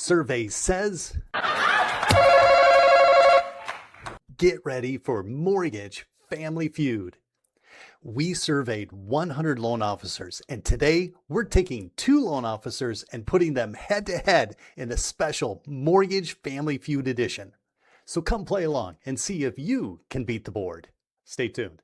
survey says, get ready for Mortgage Family Feud. We surveyed 100 loan officers, and today we're taking 2 loan officers and putting them head to head in a special Mortgage Family Feud edition. So come play along and see if you can beat the board. Stay tuned.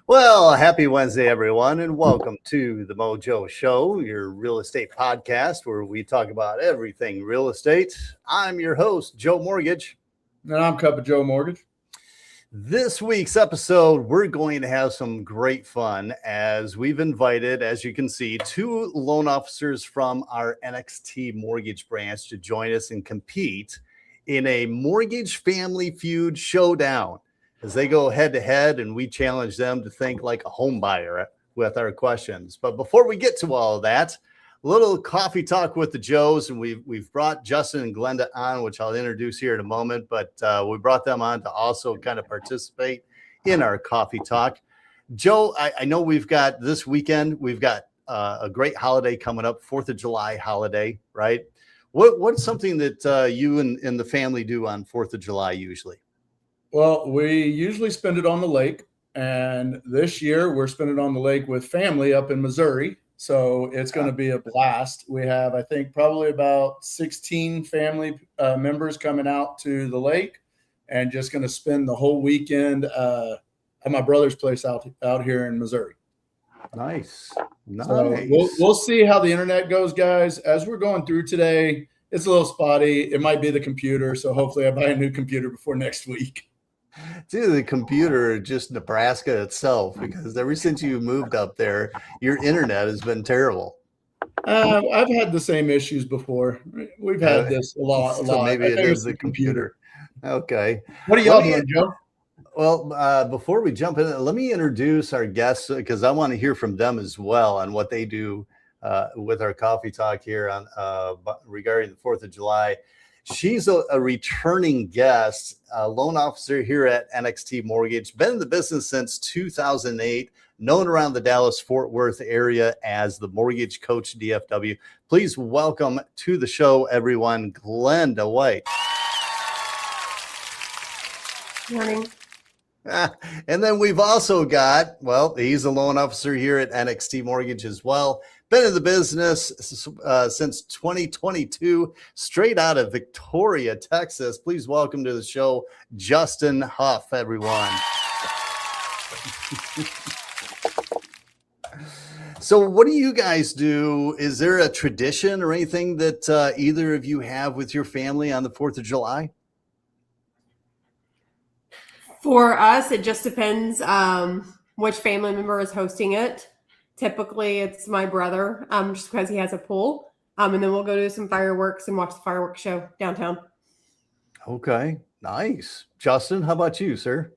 Well, happy Wednesday, everyone, and welcome to the Mojo Show, your real estate podcast where we talk about everything real estate. I'm your host, Joe Mortgage. And I'm Cup of Joe Mortgage. This week's episode, we're going to have some great fun as we've invited, as you can see, 2 loan officers from our NXT Mortgage branch to join us and compete in a Mortgage Family Feud showdown, as they go head to head and we challenge them to think like a home buyer with our questions. But before we get to all of that, a little coffee talk with the Joes, and we've brought Justin and Glenda on, which I'll introduce here in a moment, but we brought them on to also kind of participate in our coffee talk. Joe, I know we've got this weekend, we've got a great holiday coming up, 4th of July holiday, right? What's something that you and the family do on 4th of July usually? Well, we usually spend it on the lake, and this year we're spending it on the lake with family up in Missouri. So it's going to be a blast. We have, I think, probably about 16 family members coming out to the lake and just going to spend the whole weekend at my brother's place out here in Missouri. Nice. So we'll see how the internet goes, guys. As we're going through today, it's a little spotty. It might be the computer. So hopefully I buy a new computer before next week. It's either the computer or just Nebraska itself, because ever since you moved up there, your internet has been terrible. I've had the same issues before. We've had this a lot. So maybe it is the computer. Okay. What are y'all doing, Joe? Well, before we jump in, let me introduce our guests, because I want to hear from them as well on what they do with our coffee talk here on regarding the 4th of July. She's a returning guest, a loan officer here at NXT Mortgage, been in the business since 2008, known around the Dallas-Fort Worth area as the Mortgage Coach DFW. Please welcome to the show, everyone, Glenda White. Morning. And then we've also got, well, he's a loan officer here at NXT Mortgage as well. Been in the business since 2022, straight out of Victoria, Texas. Please welcome to the show, Justin Huff, everyone. So what do you guys do? Is there a tradition or anything that either of you have with your family on the 4th of July? For us, it just depends which family member is hosting it. Typically, it's my brother, just because he has a pool. And then we'll go do some fireworks and watch the fireworks show downtown. Okay, nice. Justin, how about you, sir?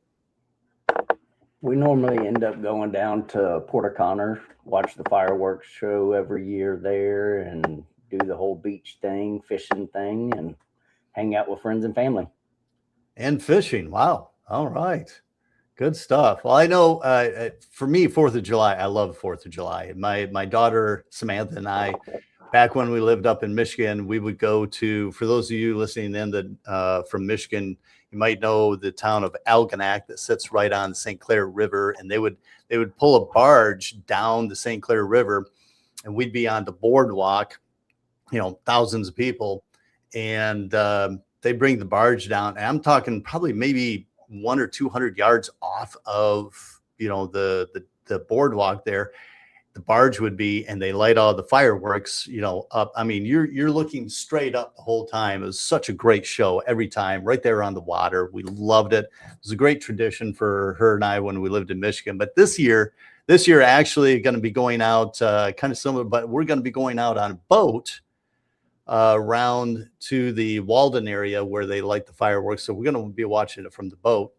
We normally end up going down to Port O'Connor, watch the fireworks show every year there, and do the whole beach thing, fishing thing, and hang out with friends and family. And fishing. Wow. All right. Good stuff. Well, I know for me, 4th of July, I love 4th of July. My daughter, Samantha, and I, back when we lived up in Michigan, we would go to, for those of you listening in that from Michigan, you might know the town of Algonac that sits right on the St. Clair River. And they would pull a barge down the St. Clair River, and we'd be on the boardwalk, thousands of people. And they bring the barge down. And I'm talking probably maybe 100 or 200 yards off of, the boardwalk there, the barge would be, and they light all the fireworks, up. I mean, you're looking straight up the whole time. It was such a great show every time, right there on the water. We loved it. It was a great tradition for her and I when we lived in Michigan. But this year actually going to be going out kind of similar, but we're going to be going out on a boat around to the Walden area where they light the fireworks. So we're going to be watching it from the boat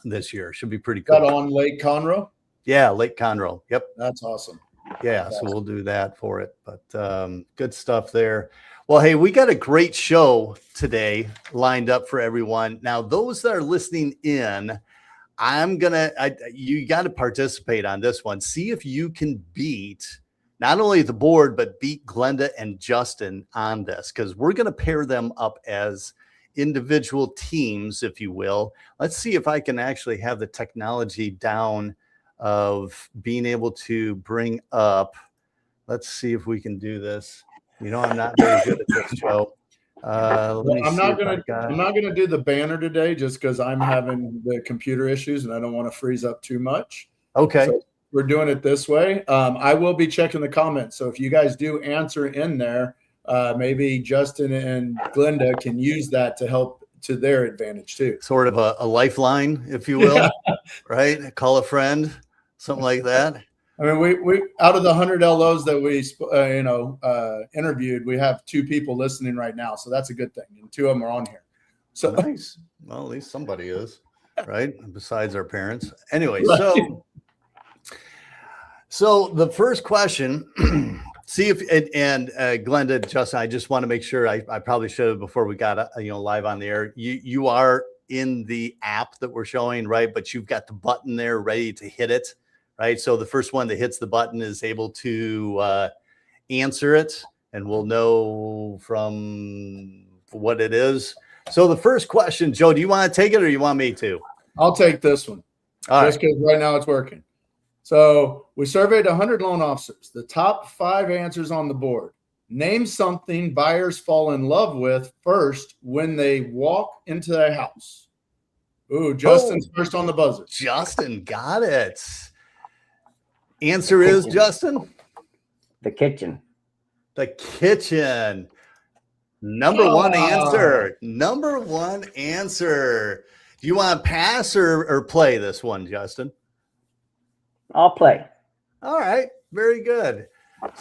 this year. Should be pretty cool. Got on Lake Conroe? Yeah, Lake Conroe. Yep. That's awesome. Yeah, so we'll do that for it. But good stuff there. Well, hey, we got a great show today lined up for everyone. Now, those that are listening in, you got to participate on this one. See if you can beat not only the board, but beat Glenda and Justin on this, because we're going to pair them up as individual teams, if you will. Let's see if I can actually have the technology down of being able to bring up. Let's see if we can do this. I'm not very good at this, Joe. I'm not gonna do the banner today just because I'm having the computer issues and I don't want to freeze up too much. Okay. So we're doing it this way. I will be checking the comments. So if you guys do answer in there, maybe Justin and Glenda can use that to help to their advantage too. Sort of a lifeline, if you will, right? Call a friend, something like that. I mean, we out of the 100 LOs that we interviewed, we have 2 people listening right now, so that's a good thing, and 2 of them are on here. So nice. Well, at least somebody is, right? Besides our parents. Anyway, right. so the first question. See if and Glenda, Justin, I just want to make sure I probably should have before we got live on the air. You are in the app that we're showing, right? But you've got the button there ready to hit it, right? So the first one that hits the button is able to answer it, and we'll know from what it is. So the first question, Joe, do you want to take it or you want me to? I'll take this one. All just because right now it's working. So we surveyed 100 loan officers. The top 5 answers on the board. Name something buyers fall in love with first when they walk into their house. Ooh, Justin's first on the buzzer. Justin got it. Answer is, Justin? The kitchen. The kitchen. Number one answer. Number one answer. Do you want to pass or play this one, Justin? I'll play. All right. Very good.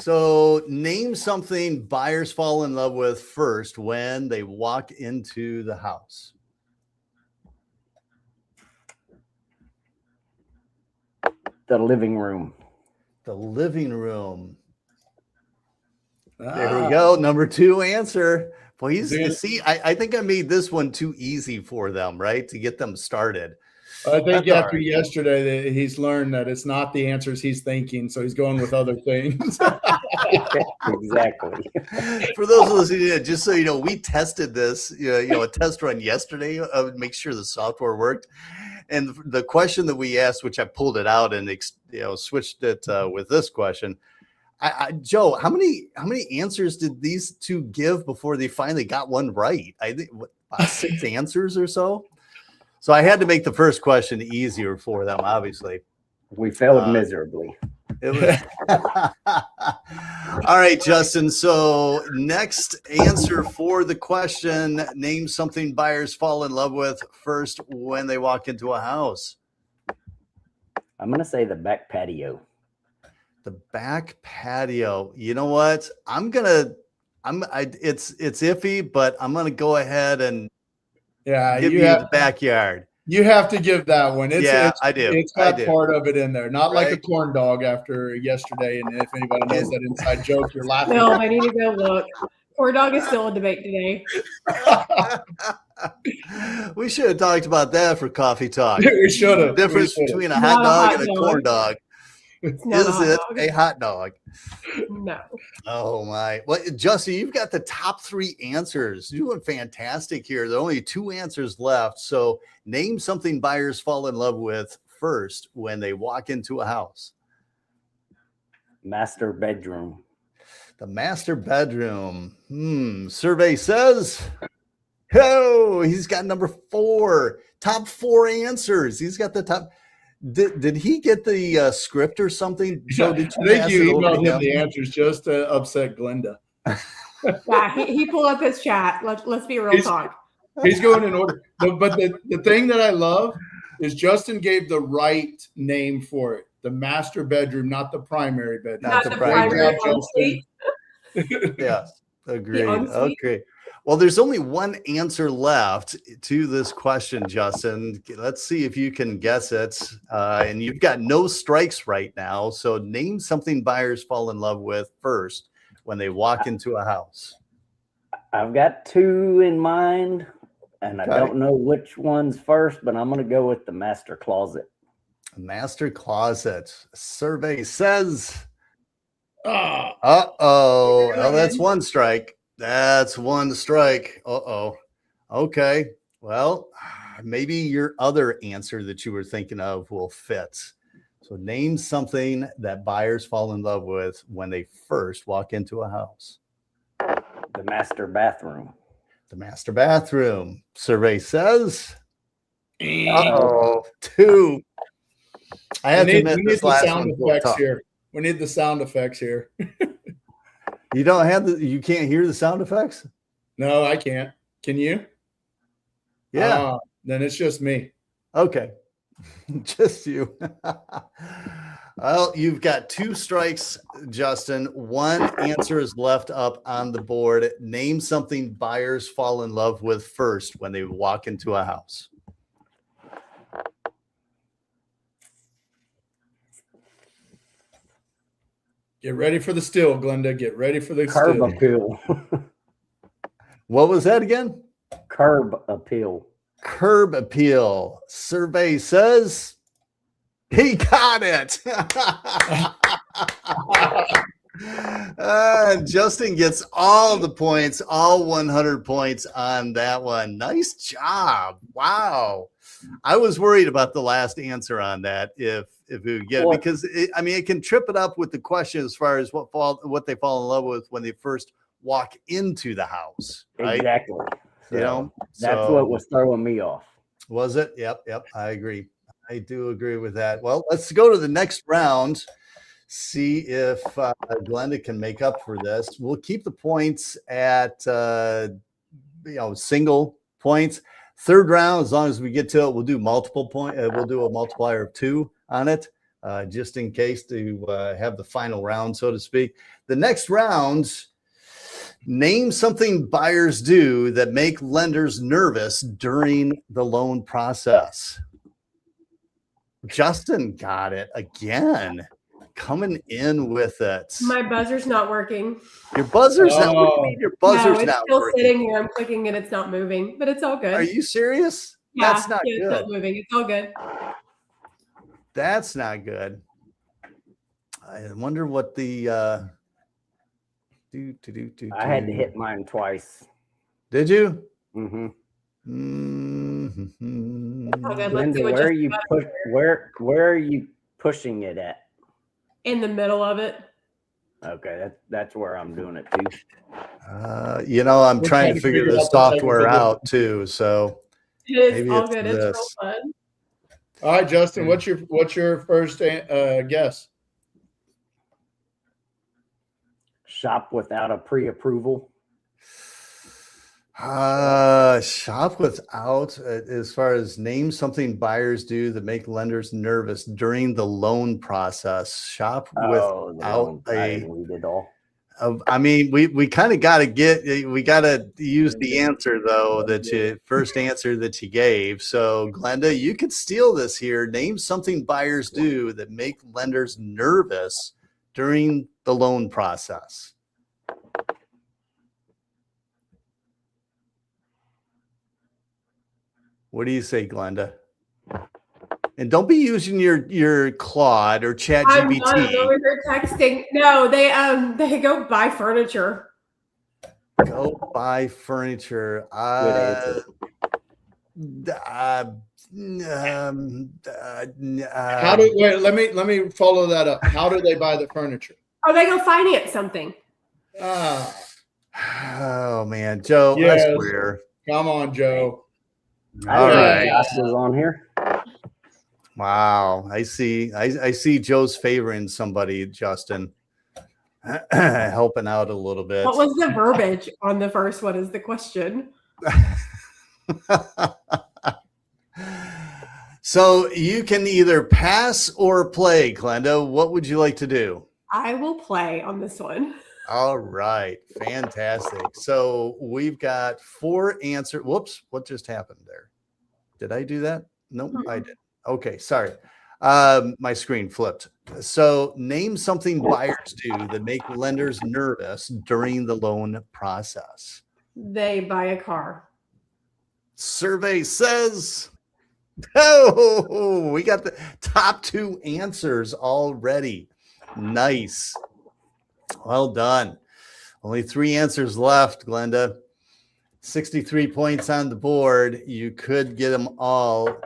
So name something buyers fall in love with first when they walk into the house. The living room. The living room. There we go. Number 2 answer. Well, I think I made this one too easy for them, right? To get them started. I think after yesterday, he's learned that it's not the answers he's thinking, so he's going with other things. Exactly. For those listening, just so you know, we tested this, a test run yesterday to make sure the software worked. And the question that we asked, which I pulled it out and switched it with this question. Joe, how many answers did these 2 give before they finally got one right? I think 6 answers or so. So I had to make the first question easier for them, obviously. We failed miserably. It was all right, Justin. So next answer for the question, name something buyers fall in love with first when they walk into a house. I'm going to say the back patio. The back patio. You know what? It's iffy, but I'm going to go ahead and give you the backyard. You have to give that one. I do. It's got part of it in there. Not like a corn dog after yesterday. And if anybody knows that inside joke, you're laughing. No, I need to go look. Corn dog is still a debate today. We should have talked about that for coffee talk. We should have. Difference between a hot dog and a corn dog. Is it a hot dog? No. Oh my. Well, Justin, you've got the top 3 answers. You're doing fantastic here. There are only 2 answers left. So name something buyers fall in love with first when they walk into a house. Master bedroom. The master bedroom. Survey says, he's got number 4. Top 4 answers. He's got the top. Did he get the script or something? Joe, did you I think you emailed him the answers just to upset Glenda. Yeah, he pulled up his chat. Let's be real talk. He's going in order. But the thing that I love is Justin gave the right name for it. The master bedroom, not the primary bedroom. Not the primary. bedroom. Yeah. Agreed. ensuite. Okay. Well, there's only one answer left to this question, Justin. Let's see if you can guess it. And you've got no strikes right now. So name something buyers fall in love with first when they walk into a house. I've got two in mind, and I Okay. don't know which one's first, but I'm going to go with the master closet. Master closet. Survey says, Ah, uh-oh. Well, Good. that's one strike. That's one strike. Uh-oh. Okay. Well, maybe your other answer that you were thinking of will fit. So name something that buyers fall in love with when they first walk into a house. The master bathroom. The master bathroom. Survey says, we uh-oh, two. I have to need admit the this last sound one's a little effects tough. here. We need the sound effects here. You don't have you can't hear the sound effects? No, I can't. Can you? Yeah. Then it's just me. Okay. Just you. Well, you've got two strikes, Justin. One answer is left up on the board. Name something buyers fall in love with first when they walk into a house. Get ready for the still, Glenda. Get ready for the Curb still. appeal. What was that again? Curb appeal. Curb appeal. Survey says he got it. Justin gets all the points, all 100 points on that one. Nice job. Wow. I was worried about the last answer on that if we would get it, because it can trip it up with the question as far as what they fall in love with when they first walk into the house. Right? Exactly. So You know, that's so- what was throwing me off. Was it? Yep. I agree. I do agree with that. Well, let's go to the next round. See if Glenda can make up for this. We'll keep the points at single points. Third round, as long as we get to it, we'll do multiple point. We'll do a multiplier of 2 on it, just in case to have the final round, so to speak. The next round. Name something buyers do that make lenders nervous during the loan process. Justin got it again, coming in with it. My buzzer's not working. Your buzzer's not Oh. working. Your buzzer's no, it's not still working. sitting here. I'm clicking and it's not moving, but it's all good. Are you serious? Yeah, That's not It's good. not moving. It's all good. That's not good. I wonder what the I had to hit mine twice. Did you? Mm-hmm. Okay, let's see Glenda, what where are Justin you got push? here. Where are you pushing it at? In the middle of it. Okay, that's where I'm doing it too. I'm We're trying to figure the software out too. So It is maybe all it's good. It's real this. fun. All right, Justin, what's your first guess? Shop without a pre-approval. Shop without, as far as name something buyers do that make lenders nervous during the loan process. Shop Oh, without I a. didn't read it all. We kind of got to use the answer though, first answer that you gave. So Glenda, you could steal this here. Name something buyers do that make lenders nervous during the loan process. What do you say, Glenda? And don't be using your Claude or Chat I'm not GPT. over here texting. No, they go buy furniture. Go buy furniture. Good answer. Let me follow that up. How do they buy the furniture? Oh, they go finance something. Ah, Oh man, Joe, Yes. I swear. come on, Joe. All I right. didn't know Josh was on here. Wow. I see Joe's favoring somebody, Justin. Helping out a little bit. What was the verbiage on the first one is the question. So you can either pass or play, Glenda. What would you like to do? I will play on this one. All right. Fantastic. So we've got 4 answers. Whoops. What just happened there? Did I do that? Nope, I didn't. Okay. Sorry. My screen flipped. So name something buyers do that make lenders nervous during the loan process. They buy a car. Survey says, oh, we got the top 2 answers already. Nice. Well done. Only 3 answers left, Glenda. 63 points on the board. You could get them all.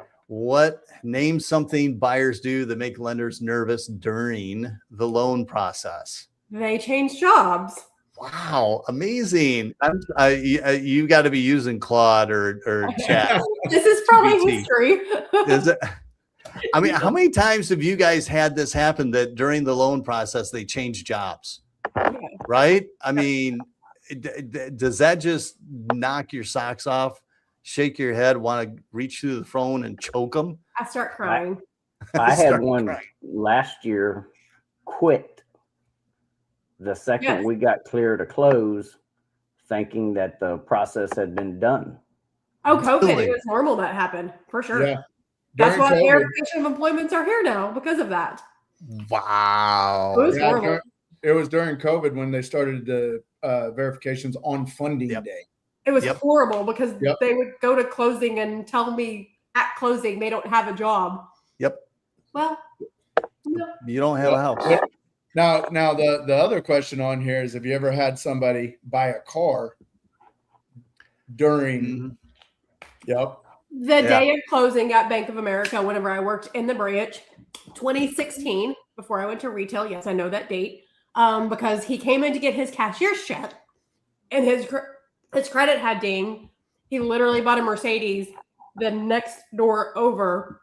Name something buyers do that make lenders nervous during the loan process. They change jobs. Wow, amazing. You got to be using Claude or chat. This is probably GPT. history. Is it? I mean, how many times have you guys had this happen that during the loan process they change jobs? Right? I mean, does that just knock your socks off? Shake your head, want to reach through the phone and choke them? I start crying. I had Start one crying. last year quit the second Yes. we got clear to close, thinking that the process had been done. Oh, COVID. Really? It was normal that happened for sure. Yeah. That's During why COVID- verification of employments are here now because of that. Wow. It was Yeah, horrible. it was during COVID when they started the verifications on funding Yep. day. It was Yep. horrible because Yep. they would go to closing and tell me at closing they don't have a job. Yep. Well, no. You don't have a house. Yeah. Now the other question on here is, have you ever had somebody buy a car during? Mhm. Yep. The day of closing at Bank of America, whenever I worked in the branch, 2016, before I went to retail. Yes, I know that date. Because he came in to get his cashier's check and his credit had dinged. He literally bought a Mercedes the next door over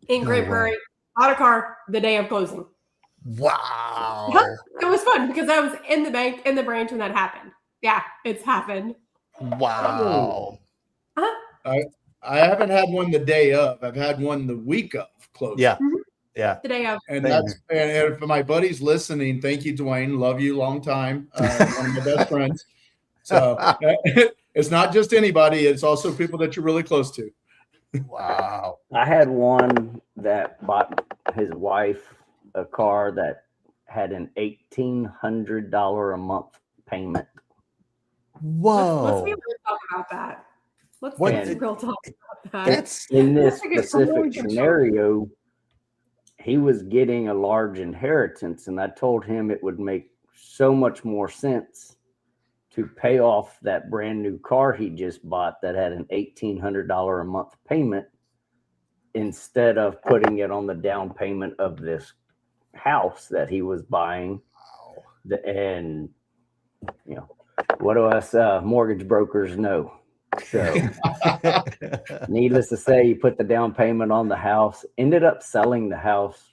in No Great way. Prairie, bought a car the day of closing. Wow. It was fun because I was in the bank, in the branch when that happened. Yeah, it's happened. Wow. I haven't had one the day of. I've had one the week of closing. Yeah. Yeah. The day of. And Same that's and for my buddies listening, thank you, Dwayne. Love you, long time. One of my best friends. So it's not just anybody; it's also people that you're really close to. Wow. I had one that bought his wife a car that had an $1,800 a month payment. Let's be Whoa. real talk about that. Let's What- be real talk about that. That's In this That's a good specific promotion. scenario, he was getting a large inheritance, and I told him it would make so much more sense to pay off that brand new car he just bought that had an $1,800 a month payment instead of putting it on the down payment of this house that he was buying. And you know, what do us mortgage brokers know? So needless to say, he put the down payment on the house, ended up selling the house,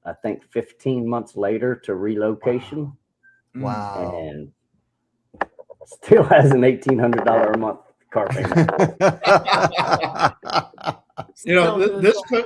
I think 15 months later to relocation, Wow. and still has an $1,800 a month car payment. You know, Still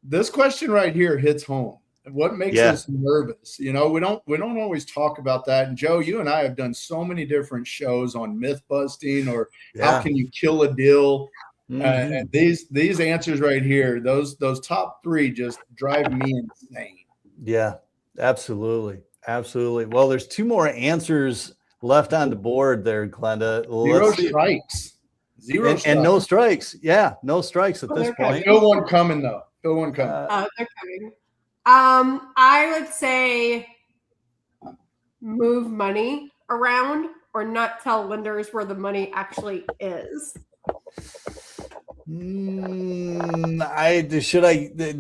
this question right here hits home. What makes Yeah. us nervous? You know, we don't always talk about that. And Joe, you and I have done so many different shows on myth busting or how Yeah. can you kill a deal. Mhm. And these answers right here, those top 3 just drive me insane. Yeah, absolutely. Absolutely. Well, there's 2 more answers left on the board there, Glenda. Zero Let's see. strikes. Zero And strikes. no strikes. Yeah, no strikes at Oh, this they're point. Feel one coming though. Feel one coming. They're coming. I would say move money around or not tell lenders where the money actually is.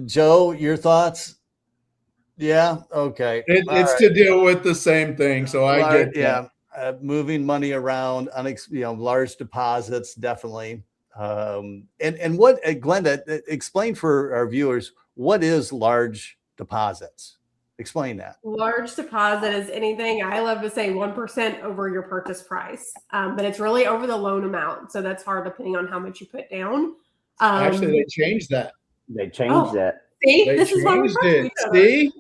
Joe, your thoughts? Yeah. Okay. It's All right. to deal with the same thing. So I get that. Yeah. Moving money around, large deposits, definitely. And what, Glenda, explain for our viewers, what is large deposits? Explain that. Large deposit is anything, I love to say 1% over your purchase price, but it's really over the loan amount. So that's hard depending on how much you put down. Actually, they changed that. They changed Oh. that. See, They this is why we changed talk to it. each other. See,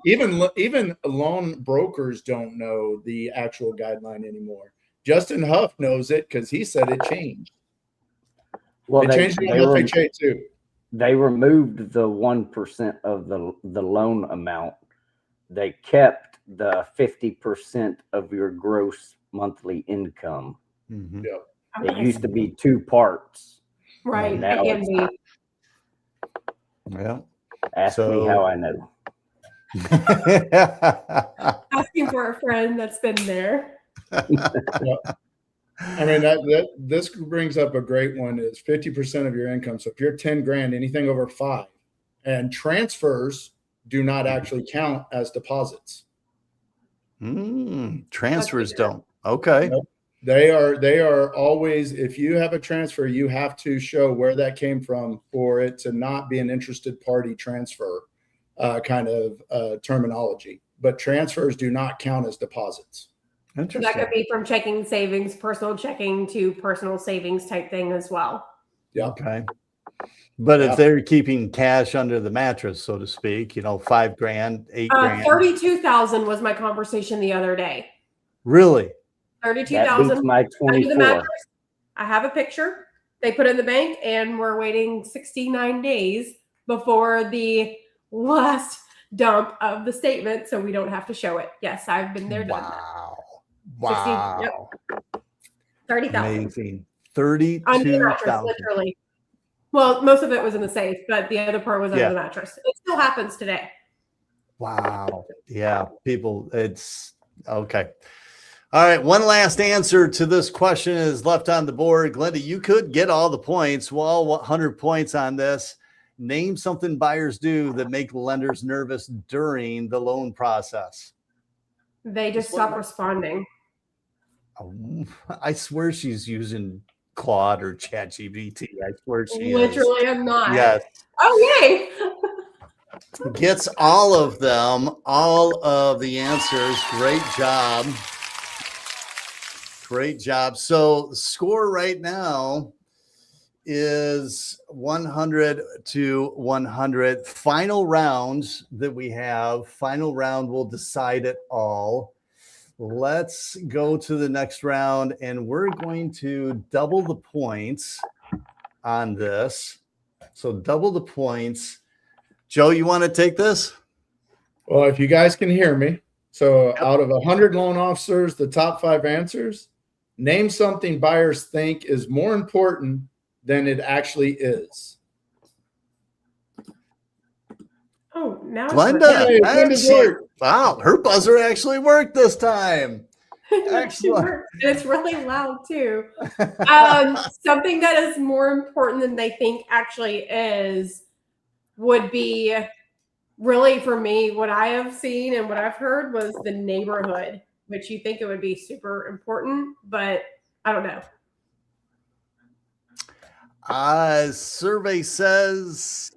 even loan brokers don't know the actual guideline anymore. Justin Huff knows it because he said it changed. Well, They changed it on FHA too. they removed the 1% of the loan amount. They kept the 50% of your gross monthly income. Mhm. Yeah. It used to be 2 parts. Right. And now It can it's be. not. Yeah. Ask me how I know. Asking for a friend that's been there. I mean, this brings up a great one is 50% of your income. So if you're 10 grand, anything over 5, and transfers do not actually count as deposits. Transfers don't. Okay. Nope. They are always, if you have a transfer, you have to show where that came from for it to not be an interested party transfer kind of terminology. But transfers do not count as deposits. So Interesting. that could be from checking savings, personal checking to personal savings type thing as well. Yeah. Okay. But Yeah. if they're keeping cash under the mattress, so to speak, you know, 5 grand, 8 grand. 32,000 was my conversation the other day. Really? That beats 32,000 my under the 24. mattress. I have a picture. They put it in the bank, and we're waiting 69 days before the last dump of the statement, so we don't have to show it. Yes, I've been there. Done that. Wow. 60, yep. 30,000 Amazing. under the mattress, 32,000. literally. Well, most of it was in the safe, but the other part was under Yeah. the mattress. It still happens today. Wow. Yeah. People, it's okay. All right. One last answer to this question is left on the board. Glenda, you could get all the points. Well, 100 points on this. Name something buyers do that make lenders nervous during the loan process. They just stop responding. I swear she's using Claude or ChatGPT. I swear she is. Literally, I'm not. Yes. Oh, yay. Gets all of them, all of the answers. Great job. Great job. So the score right now is 100 to 100. Final rounds that we have. Final round will decide it all. Let's go to the next round, and we're going to double the points on this. So double the points. Joe, you want to take this? Well, if you guys can hear me. So out of 100 loan officers, the top 5 answers, name something buyers think is more important than it actually is. Oh, now it's Glenda. Hey, Glenda's work. Wow, her buzzer actually worked this time. working. Excellent. And it's really loud too. Something that is more important than they think actually is would be really, for me, what I have seen and what I've heard was the neighborhood, which you think it would be super important, but I don't know. Survey says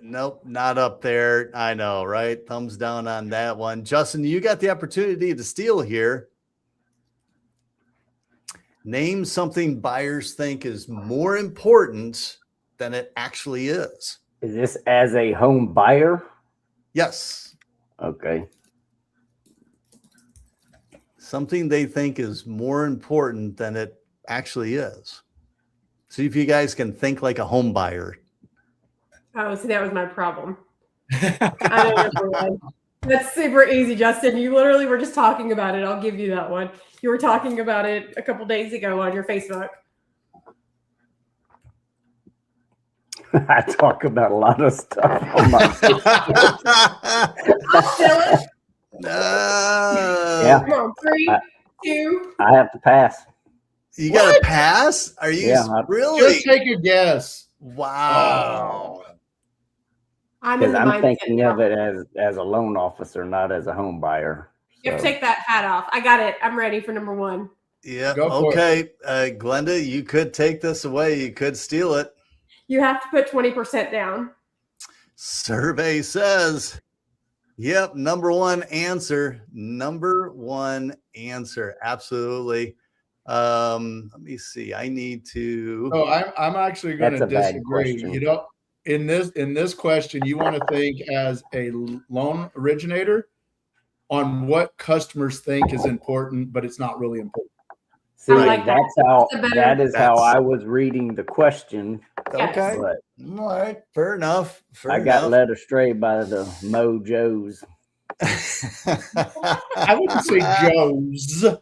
nope, not up there. I know, right? Thumbs down on that one. Justin, you got the opportunity to steal here. Name something buyers think is more important than it actually is. Is this as a home buyer? Yes. Okay. Something they think is more important than it actually is. See if you guys can think like a home buyer. Oh, see, that was my problem. I don't know why. That's super easy, Justin. You literally were just talking about it. I'll give you that one. You were talking about it a couple days ago on your Facebook. I talk about a lot of stuff on my I'll steal it. Yeah. Come on, 3, 2. I have to pass. You got to pass? Are you really? Just take a guess. Wow. I'm in Because the I'm mindset thinking now. of it as a loan officer, not as a home buyer. You have to So, take that hat off. I got it. I'm ready for number 1. Yeah. Go for Okay. Glenda, you could take this away. You could steal it. You have to put 20% down. Survey says, yep, number 1 answer. Number 1 answer. Absolutely. Let me see. I need to. No, I'm actually going That's to a bad disagree. question. in this question, you want to think as a loan originator on what customers think is important, but it's not really important. See, I like that. that is how That's- I was reading the question. Yes. Okay. But All right. Fair enough. Fair I got enough. led astray by the Mojos. I wouldn't say Joe's. The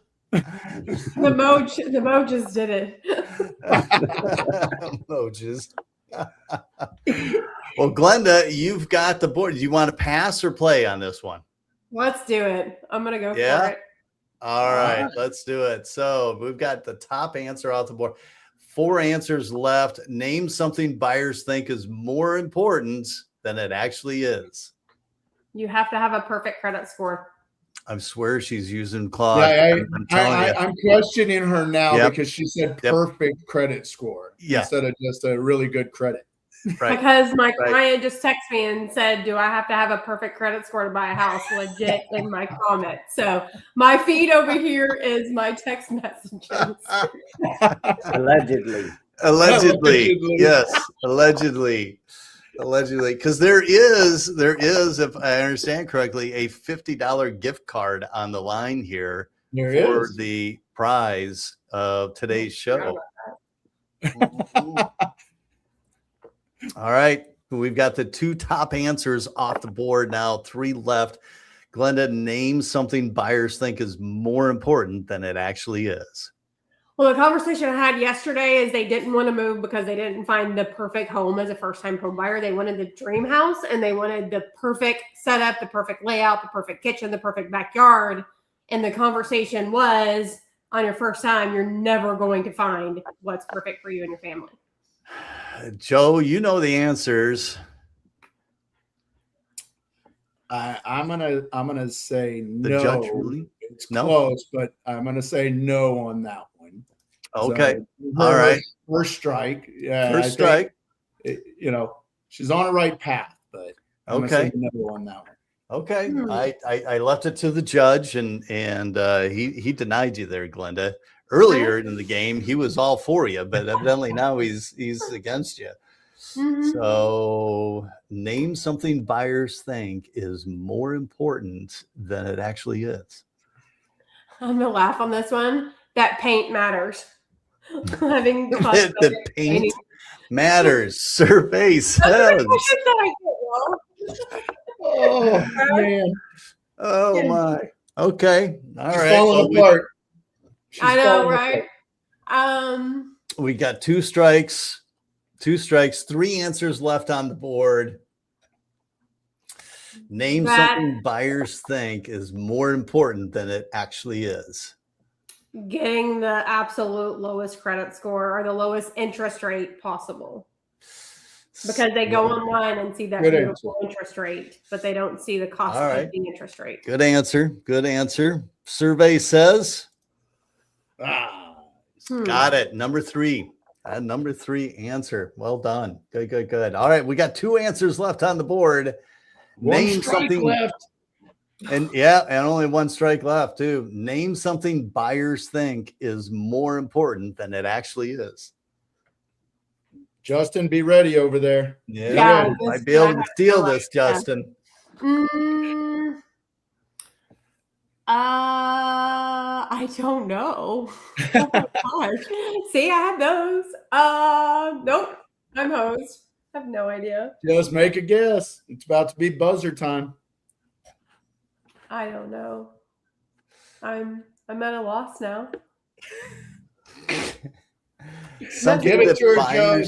Mojos did it. Emojis. Well, Glenda, you've got the board. Do you want to pass or play on this one? Let's do it. I'm gonna go Yeah? for it. All right, let's do it. So we've got the top answer off the board. 4 answers left. Name something buyers think is more important than it actually is. You have to have a perfect credit score. I swear she's using Claude. Yeah, I'm telling you. I'm questioning her now Yep. because she said Yep. perfect credit score instead of just a really good credit. Right. Because my Right. client just texted me and said, "Do I have to have a perfect credit score to buy a house?" Legit in my comment. So my feed over here is my text messages. Allegedly. Allegedly. Yes. Allegedly. Because there is, if I understand correctly, a $50 gift card on the line here There for is. the prize of today's show. All right. We've got the 2 top answers off the board now, 3 left. Glenda, name something buyers think is more important than it actually is. Well, the conversation I had yesterday is they didn't want to move because they didn't find the perfect home as a first-time home buyer. They wanted the dream house and they wanted the perfect setup, the perfect layout, the perfect kitchen, the perfect backyard. And the conversation was, on your first time, you're never going to find what's perfect for you and your family. Joe, you know the answers. I'm gonna say The no. judge ruling? It's No? close, but I'm gonna say no on that one. Okay. So, All right. First strike. Yeah. First strike. She's on the right path, but I'm gonna say no on that one. Okay. I left it to the judge and he denied you there, Glenda. Earlier in the game, he was all for you, but evidently now he's against you. Mhm. So name something buyers think is more important than it actually is. I'm going to laugh on this one. That paint matters. Having The custom paint painting. matters. Survey That's says. the question that I get, Oh man, Oh my. Okay. All she's right. falling Well, apart. She's I know, falling right? apart. we got 2 strikes. 2 strikes. 3 answers left on the board. Name something buyers think is more important than it actually is. Getting the absolute lowest credit score or the lowest interest rate possible. Because they go online and see that Good beautiful interest rate, but they don't see the cost All right. of the interest rate. Good answer. Good answer. Survey says. Got it. Number 3. Number 3 answer. Well done. Good. All right. We got 2 answers left on the board. Name something left. And only 1 strike left too. Name something buyers think is more important than it actually is. Justin, be ready over there. Yeah, Might be able to steal this, Justin. I don't know. Oh my gosh. See, I have those. Nope. I'm host. I have no idea. Just make a guess. It's about to be buzzer time. I don't know. I'm at a loss now. Something Give it that to her, Joe.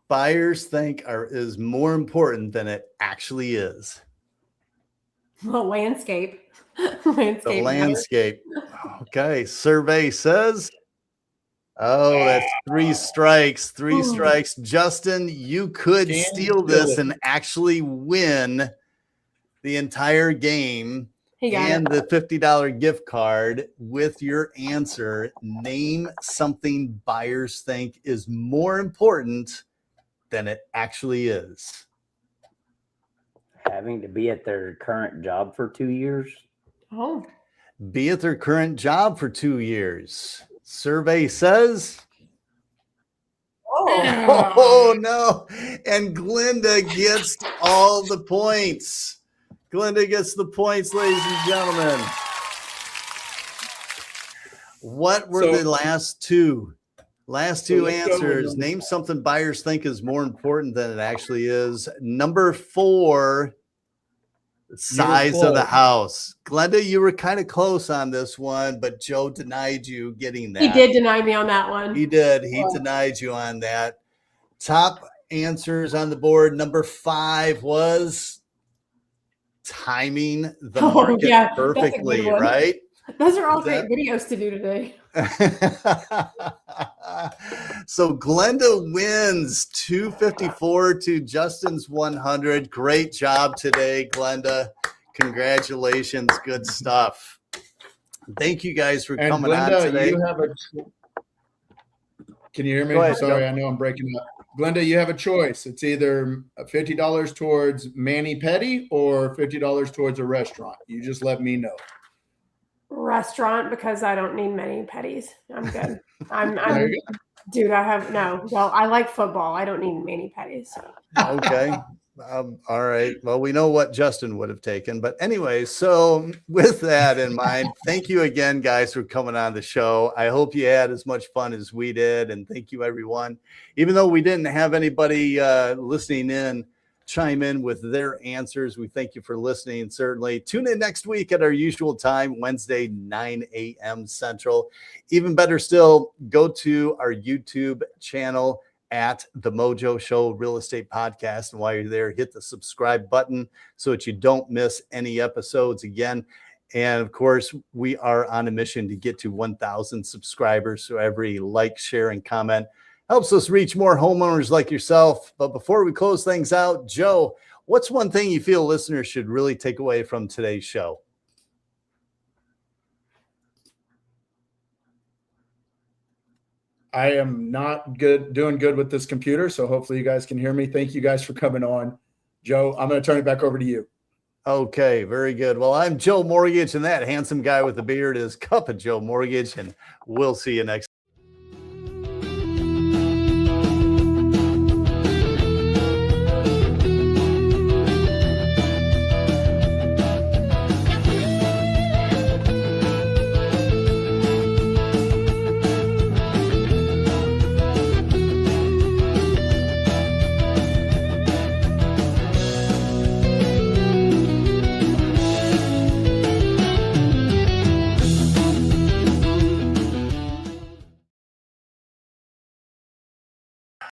buyers think is more important than it actually is. Well, landscape. The landscape. Okay. Survey says. Oh, that's 3 strikes. 3 strikes. Justin, you could steal this and actually win the entire game and the $50 gift card with your answer. Name something buyers think is more important than it actually is. Having to be at their current job for 2 years. Oh. Be at their current job for 2 years. Survey says. Oh, no. And Glenda gets all the points. Glenda gets the points, ladies and gentlemen. What were the last two? Last two answers. Name something buyers think is more important than it actually is. Number 4, size of the house. Glenda, you were kind of close on this one, but Joe denied you getting that. He did deny me on that one. He did. He denied you on that. Top answers on the board. Number 5 was timing the market perfectly, right? Those are all great videos to do today. So Glenda wins 254 to Justin's 100. Great job today, Glenda. Congratulations. Good stuff. Thank you guys for coming Glenda, on today. Can you hear me? Go ahead, Sorry, Joe. I know I'm breaking up. Glenda, you have a choice. It's either $50 towards mani-pedi or $50 towards a restaurant. You just let me know. Restaurant, because I don't need many petties. I'm good. Dude, well, I like football. I don't need many petties. Okay. All right. Well, we know what Justin would have taken. But anyway, so with that in mind, thank you again, guys, for coming on the show. I hope you had as much fun as we did. And thank you, everyone. Even though we didn't have anybody listening in, chime in with their answers. We thank you for listening. Certainly tune in next week at our usual time, Wednesday, 9 a.m. Central. Even better still, go to our YouTube channel at the Mojo Show Real Estate Podcast. And while you're there, hit the subscribe button so that you don't miss any episodes again. And of course, we are on a mission to get to 1,000 subscribers. So every like, share, and comment helps us reach more homeowners like yourself. But before we close things out, Joe, what's one thing you feel listeners should really take away from today's show? I am not doing good with this computer, so hopefully you guys can hear me. Thank you guys for coming on. Joe, I'm going to turn it back over to you. Okay, very good. Well, I'm Joe Mortgage, and that handsome guy with the beard is Cup of Joe Mortgage, and we'll see you next